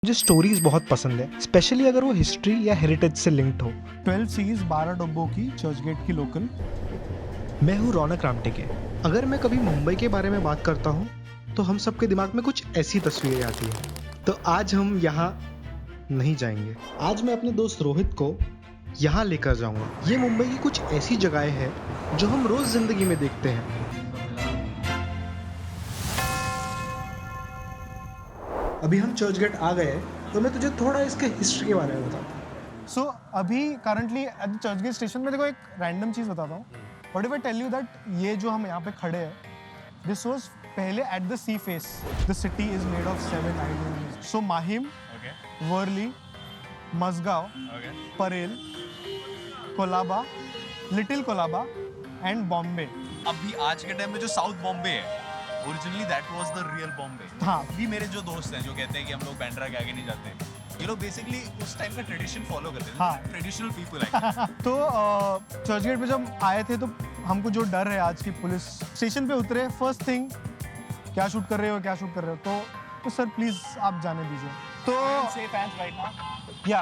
मुझे स्टोरीज बहुत पसंद है, स्पेशली अगर वो हिस्ट्री या हेरिटेज से लिंक्ड हो। 12 सीज 12 डब्बों की चर्चगेट की लोकल। मैं हूँ रौनक रामटेके। अगर मैं कभी मुंबई के बारे में बात करता हूँ तो हम सबके दिमाग में कुछ ऐसी तस्वीरें आती हैं। तो आज हम यहाँ नहीं जाएंगे। आज मैं अपने दोस्त रोहित को यहाँ लेकर जाऊँगा। ये मुंबई की कुछ ऐसी जगहें हैं जो हम रोज़ ज़िंदगी में देखते हैं। अभी हम चर्चगेट आ गए हैं, तो मैं तुझे थोड़ा इसके हिस्ट्री के बारे में बताता हूँ। सो अभी currently at the Churchgate station में देखो एक रैंडम चीज़ बताता हूँ। What if I tell you that ये जो हम यहाँ पे खड़े हैं, दिस वाज पहले at the sea face. The city is made of 7 islands. So Mahim, Worli, Mazgaon, Parel, Colaba, little Colaba and Bombay. अभी आज के टाइम में जो साउथ बॉम्बे है, originally that was the real Bombay. हाँ। भी मेरे जो दोस्त हैं जो कहते हैं कि हम लोग बैंड्रा के आगे नहीं जाते, ये लोग बेसिकली उस टाइम का ट्रेडिशन फॉलो करते थे। हाँ। ट्रेडिशनल पीपल है। तो चर्चगेट पे जब आए थे तो हमको जो डर है आज की पुलिस स्टेशन पे उतरे, फर्स्ट थिंग क्या शूट कर रहे हो तो सर प्लीज आप जाने दीजिए। तो सेफ हैंड्स राइट नाउ। या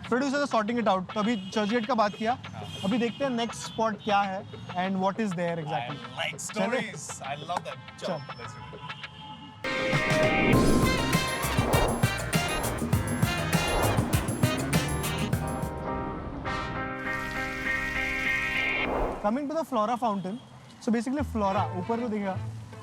प्रोड्यूसर सॉर्टिंग इट आउट। तो अभी चर्चगेट का बात किया, अभी देखते हैं नेक्स्ट स्पॉट क्या है and what is there exactly. Like stories, I love that. चलो let's go. Coming to the Flora fountain. So basically Flora ऊपर तो दिखेगा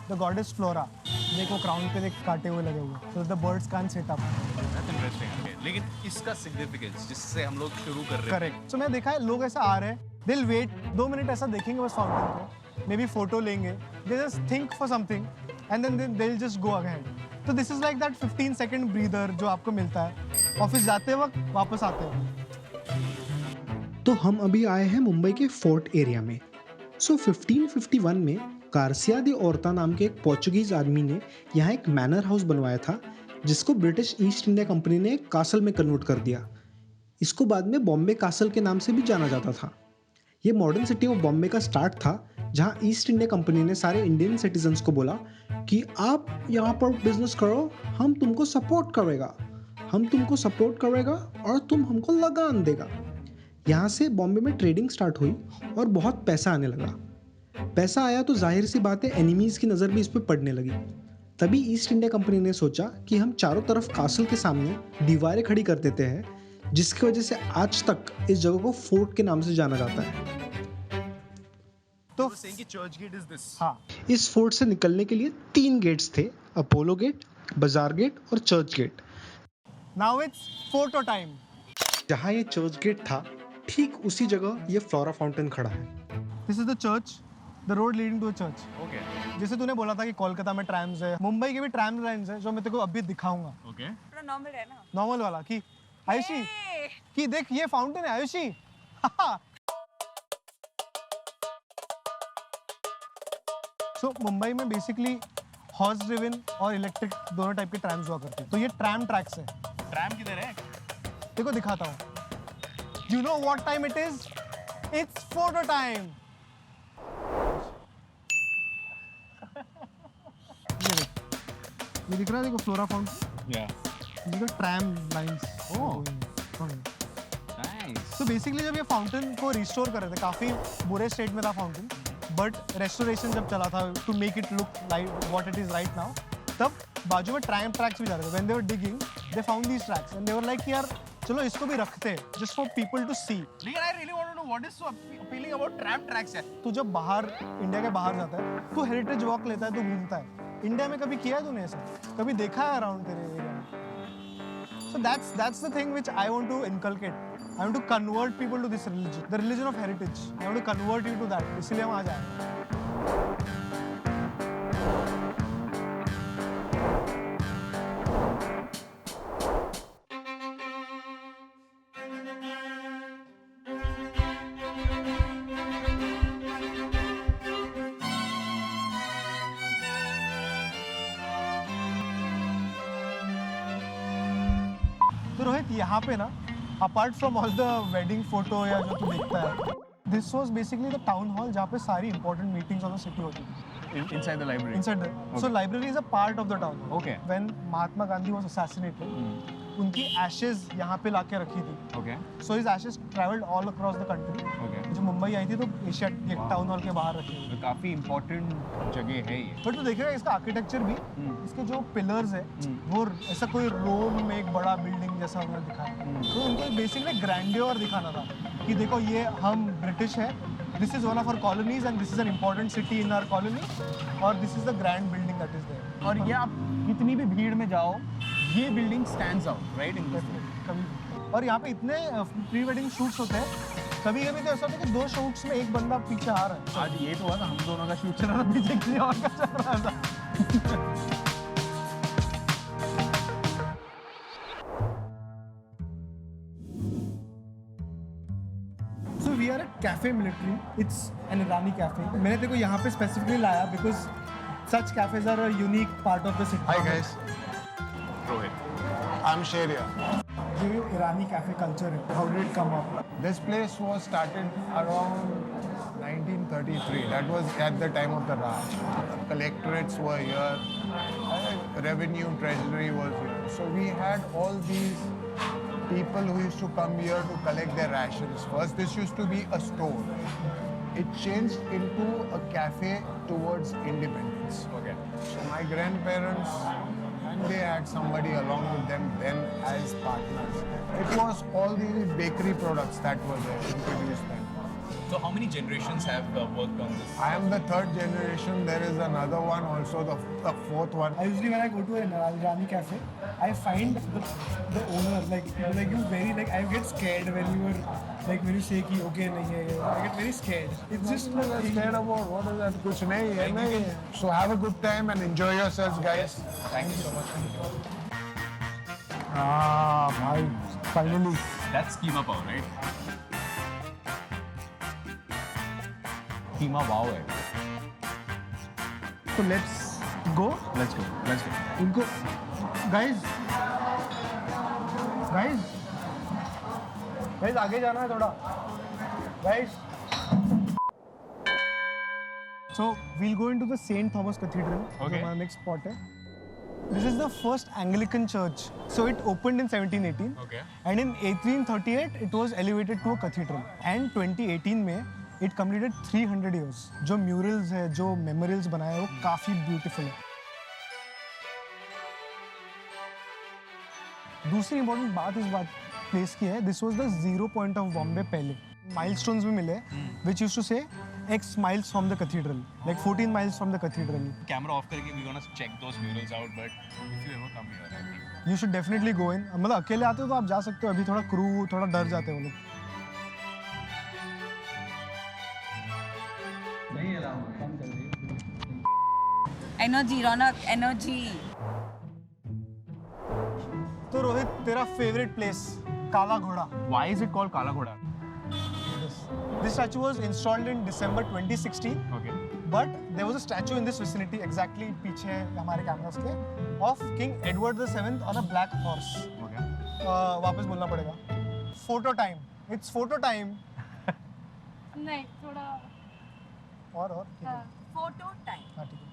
द गॉडेस फ्लोरा। देखो क्राउन पे देख काटे हुए लगे हुए, so the birds can't sit up. That's interesting. लेकिन इसका सिग्निफिकेंस जिससे हम लोग शुरू कर रहे हैं। करेक्ट। सो मैं देखा है लोग ऐसा आ रहे हैं, दे विल वेट 2 मिनट ऐसा देखेंगे बस फाउंटेन को, मे बी फोटो लेंगे, they just think for something and then they will just go ahead. तो this is like that 15 second breather जो आपको मिलता है ऑफिस जाते वक्त, वापस आते वक्त। तो हम अभी आए हैं मुंबई के फोर्ट एरिया में। सो 1551 में गार्सिया दे ओर्ता नाम के एक पोर्चुगीज आदमी ने यहाँ एक मैनर हाउस बनवाया था, जिसको ब्रिटिश ईस्ट इंडिया कंपनी ने एक कासल में कन्वर्ट कर दिया। इसको बाद में बॉम्बे कासल के नाम से भी जाना जाता था। ये मॉडर्न सिटी ऑफ बॉम्बे का स्टार्ट था, जहाँ ईस्ट इंडिया कंपनी ने सारे इंडियन सिटीजन्स को बोला कि आप यहाँ पर बिजनेस करो, हम तुमको सपोर्ट करेगा और तुम हमको लगान देगा। यहाँ से बॉम्बे में ट्रेडिंग स्टार्ट हुई और बहुत पैसा आने लगा। पैसा आया तो जाहिर सी बात है एनिमीज़ की नज़र भी इस पर पड़ने लगी। तभी ईस्ट इंडिया कंपनी ने सोचा कि हम चारों तरफ कासल के सामने दीवारें खड़ी कर देते हैं, जिसकी वजह से आज तक इस जगह को फोर्ट के नाम से जाना जाता है। तो सेइंग कि चर्चगेट इज दिस। हाँ, इस फोर्ट से निकलने के लिए 3 गेट्स थे, अपोलो गेट, बाजार गेट और church gate. Now it's photo time. जहाँ ये चर्च गेट था, ठीक उसी जगह ये फ्लोरा फाउंटेन खड़ा है। This is the church, the road leading to a church. Okay जैसे तूने बोला था कि कोलकाता में ट्रैम्स है, मुंबई के भी ट्रैम लाइन्स है, जो मैं तेरे को अभी दिखाऊंगा। ओके। थोड़ा नॉर्मल है ना। नॉर्मल वाला कि आयुषी ए, कि देख ये फाउंटेन है आयुषी। सो मुंबई में बेसिकली हॉर्स ड्रिवन और इलेक्ट्रिक दोनों टाइप के ट्रैम्स हुआ करते हैं। तो ये ट्रैम ट्रैक्स है। ट्रैम किधर है? देखो दिखाता हूँ। You know what time it is? It's photo time. ये दिख रहा है, देखो फ्लोरा फाउंटेन, या देखो ट्रैम लाइंस। ओह। नाइस। तो बेसिकली जब ये फाउंटेन को रिस्टोर कर रहे थे, काफ़ी बुरे स्टेट में था फाउंटेन, बट रेस्टोरेशन जब चला था to make it look like what it is right now, तब बाजू में ट्रैम ट्रैक्स भी जा रहे थे। When they were digging they found these tracks and they were like यार चलो इसको भी रखते हैं just for people to see. लेकिन I really want to know what is so appealing about tram tracks है। तू जब बाहर इंडिया के बाहर जाता है, तू हेरिटेज वॉक लेता है, तू घूमता है। इंडिया में कभी किया है तूने ऐसा? कभी देखा है अराउंड तेरे एरिया में? So that's the thing which I want to inculcate. I want to convert people to this religion, the religion of heritage. I want to convert you to that. इसलिए हम आ जाए। तो रोहित यहाँ पे ना, apart from all the wedding photo या जो तू देखता है, this was basically the town hall जहाँ पे सारी important meetings of the city होती थी। inside the library. Inside the, so library is a part of the town hall. Okay. When Mahatma Gandhi was assassinated, उनकी Ashes यहाँ पे लाके रखी थी. Okay so his Ashes travelled all across the country. Okay जो मुंबई आई थी तो Asia के टाउन हॉल के बाहर रखी हुई. तो काफ़ी इम्पोर्टेंट जगह है ये. बट तो देखेगा इसका आर्किटेक्चर भी, इसके जो पिलर्स है वो ऐसा कोई रोम में एक बड़ा बिल्डिंग जैसा उन्होंने दिखाया. तो उनको बेसिकली ग्रैंडियर दिखाना था कि देखो ये हम ब्रिटिश है, this is one of our colonies and this is an important city in our colony और this is the grand building that is there. और ये आप कितनी भी भीड़ में जाओ, ये building stands out right in this. कभी और यहाँ पे इतने प्री वेडिंग शूट्स होते हैं. कभी कभी तो ऐसा होता है कि 2 शूट्स में एक बंदा पीछे आ रहा है. आज ये तो हुआ था हम दोनों का शूट चल रहा था, पीछे किसी और का चल रहा था. So we are at Cafe Military. It's an Irani cafe. मैंने तेरे को यहाँ पे specifically लाया because such cafes are a unique part of the city. Hi guys, Rohit. I'm Sheria. जो ये Irani cafe culture है, how did it come up? This place was started around 1933. That was at the time of the Raj. Collectorates were here, revenue treasury was here. So we had all these people who used to come here to collect their rations. First, this used to be a store. It changed into a cafe towards independence. Okay. So my grandparents, and they had somebody along with them then as partners. It was all the bakery products that were there introduced then. So how many generations have worked on this? I am the 3rd generation. There is another one also, the 4th one. I usually when I go to an Irani cafe, I find the owner like you very like I get scared when you were like when you say कि okay नहीं है, I get very scared. It's just like Scared about what is that? कुछ नहीं है नहीं. So have a good time and enjoy yourselves, guys. Thank you so much. ah भाई finally. That's keema pav, right? Keema wow है. So let's go. Let's go. Let's go. इनको guys आगे जाना है थोड़ा. Guys. So we'll go into the St. Thomas Cathedral. Okay. जो हमारा next spot है. This is the first Anglican church. So it opened in 1718. Okay. And in 1838 it was elevated to a cathedral. And 2018 में it completed 300 years. जो murals है, जो memorials बनाए हैं, वो काफी beautiful है. दूसरी इंपॉर्टेंट बात इस बात प्लेस की है, this was the 0 point of Bombay पहले. माइलस्टोन्स भी मिले व्हिच यूज्ड टू से X miles from the cathedral, like 14 miles from the cathedral. Camera off करके we're gonna check those murals out, but if you ever come here, I think. You should definitely go in. मतलब अकेले आते हो तो आप जा सकते हो, अभी थोड़ा क्रू थोड़ा डर जाते हैं वो लोग. एनर्जी रौनक एनर्जी. तो रोहित तेरा फेवरेट प्लेस काला घोड़ा. Why is it called Kala Ghoda? This statue was installed in December 2016. Okay. But there was a statue in this vicinity, exactly पीछे हमारे कैमरास के, of King Edward VII on a black horse. Okay. वापस बोलना पड़ेगा. Photo time. It's photo time. नहीं थोड़ा और ठीक है. Photo time. हाँ ठीक है.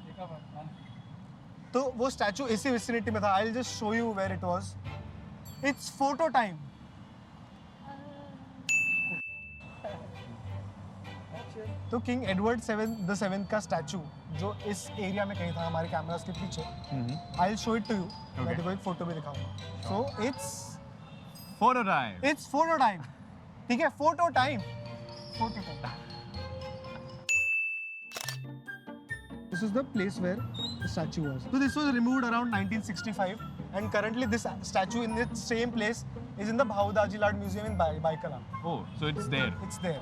तो वो स्टैचू इसी विसिनिटी में था. I'll just show you where it was. It's photo time. तो किंग एडवर्ड द सेवेंथ का स्टैचू जो इस एरिया में कहीं था हमारे कैमरास के पीछे. I'll show it to you. मैं तेरे को एक फोटो भी दिखाऊंगा. So Photo time. it's photo time. ठीक है, photo time. Photo time. This is the place where the statue was. So this was removed around 1965, and currently this statue in its same place is in the Bhaudaji Lad Museum in Baikala. Oh, so it's there. It's there.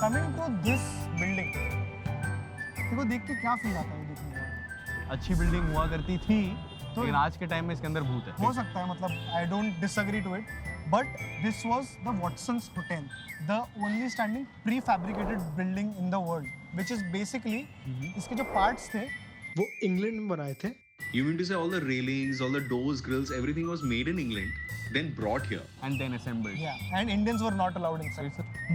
Coming to this building, देखो देख के क्या feel आता है देखने में. अच्छी building हुआ करती थी, लेकिन आज के टाइम में इसके अंदर भूत है. हो सकता है, मतलब I don't disagree to it, but this was the Watson's hotel, the only standing prefabricated building in the world, which is basically इसके जो पार्ट्स थे वो इंग्लैंड में बनाए थे. You mean to say all the railings, all the doors, grills, everything was made in England, then brought here? And then assembled. And Indians were not allowed inside.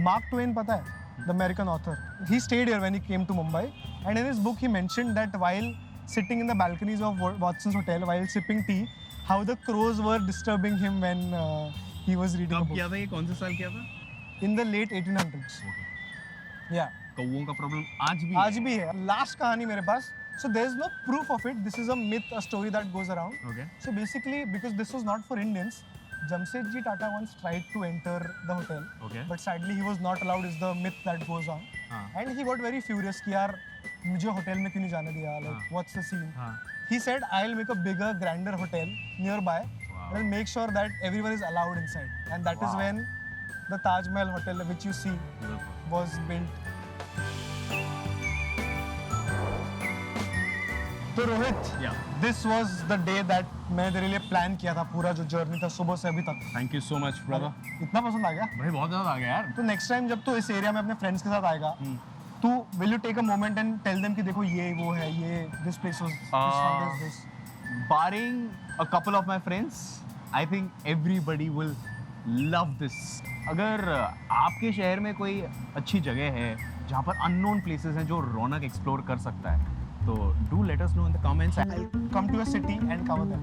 Mark Twain पता है? the American author. He stayed here when he came to Mumbai, and in his book he mentioned that while sitting in the balconies of Watson's Hotel while sipping tea, how the crows were disturbing him when he was reading a कब book. किया था ये, कौन से साल किया था? In the late 1800s. Yeah. कौवों का प्रॉब्लम आज भी आज भी है. Last कहानी मेरे पास. So there is no proof of it. This is a myth, a story that goes around. Okay. So basically, because this was not for Indians, Jamsetji Tata once tried to enter the hotel, Okay. but sadly he was not allowed. Is the myth that goes on. हाँ. And he got very furious कि यार मुझे hotel में क्यों नहीं जाने दिया? Like हाँ. what's the scene? हाँ. He said, I'll make a bigger, grander hotel nearby. Wow. And I'll make sure that everyone is allowed inside. And that is Wow. when the Taj Mahal Hotel, which you see, Beautiful. was built. तो Rohit, Yeah. this was the day that मैंने तेरे लिए plan किया था, पूरा जो journey था सुबह से अभी तक. Thank you so much brother. इतना पसंद आ गया? भाई बहुत ज़्यादा आ गया यार. तो नेक्स्ट टाइम जब तू इस एरिया में अपने फ्रेंड्स के साथ आएगा, तू will you take a moment and tell them कि देखो ये वो है, ये this place was this. Barring a couple of my friends, I think everybody will love this. अगर आपके शहर में कोई अच्छी जगह है जहाँ पर unknown places हैं जो रौनक एक्सप्लोर कर सकता है, तो do let us know in the comments. Come to a city and cover them.